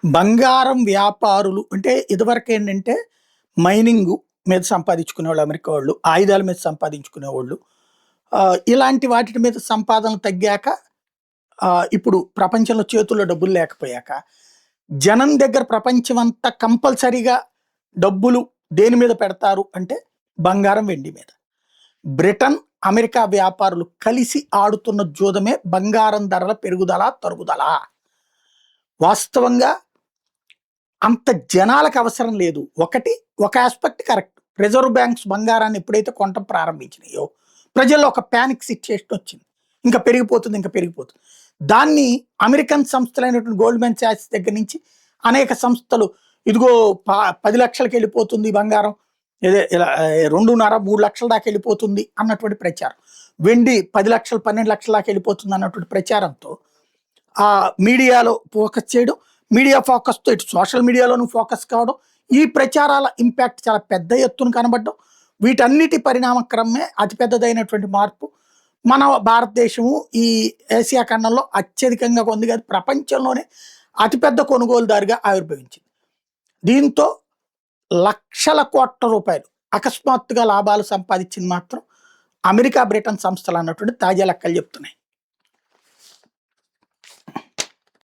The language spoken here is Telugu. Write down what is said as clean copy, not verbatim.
బంగారం వ్యాపారులు అంటే ఇదివరకేంటంటే మైనింగు మీద సంపాదించుకునేవాళ్ళు అమెరికా వాళ్ళు. ఆయుధాల మీద సంపాదించుకునేవాళ్ళు. ఇలాంటి వాటిటి మీద సంపాదన తగ్గాక ఇప్పుడు ప్రపంచంలో చేతుల్లో డబ్బులు లేకపోయాక, జనం దగ్గర ప్రపంచమంతా కంపల్సరీగా డబ్బులు దేని మీద పెడతారు అంటే బంగారం, వెండి మీద. బ్రిటన్, అమెరికా వ్యాపారులు కలిసి ఆడుతున్న జూదమే బంగారం ధరల పెరుగుదల, తరుగుదల. వాస్తవంగా అంత జనాలకు అవసరం లేదు. ఒక ఆస్పెక్ట్ కరెక్ట్. రిజర్వ్ బ్యాంక్స్ బంగారాన్ని ఎప్పుడైతే కొనటం ప్రారంభించినాయో ప్రజల్లో ఒక పానిక్ సిచ్యుయేషన్ వచ్చింది. ఇంకా పెరిగిపోతుంది, ఇంకా పెరిగిపోతుంది. దాన్ని అమెరికన్ సంస్థలైనటువంటి గోల్డ్‌మెన్ సాక్స్ దగ్గర నుంచి అనేక సంస్థలు ఇదిగో 10 లక్షలకి వెళ్ళిపోతుంది బంగారం, ఇలా 2.5, 3 లక్షల దాకా వెళ్ళిపోతుంది అన్నటువంటి ప్రచారం. వెండి 10 లక్షలు, 12 లక్షల దాకా వెళ్ళిపోతుంది అన్నటువంటి ప్రచారంతో మీడియాలో ఫోకస్ చేయడం, మీడియా ఫోకస్తో ఇటు సోషల్ మీడియాలోనూ ఫోకస్ కావడం, ఈ ప్రచారాల ఇంపాక్ట్ చాలా పెద్ద ఎత్తున కనబడడం, వీటన్నిటి పరిణామక్రమే అతిపెద్దదైనటువంటి మార్పు మన భారతదేశము ఈ ఏసియా ఖండంలో అత్యధికంగా కొంది కాదు, ప్రపంచంలోనే అతిపెద్ద కొనుగోలుదారుగా ఆవిర్భవించింది. దీంతో లక్షల కోట్ల రూపాయలు అకస్మాత్తుగా లాభాలు సంపాదించింది మాత్రం అమెరికా, బ్రిటన్ సంస్థలు అన్నటువంటి తాజా లెక్కలు చెప్తున్నాయి.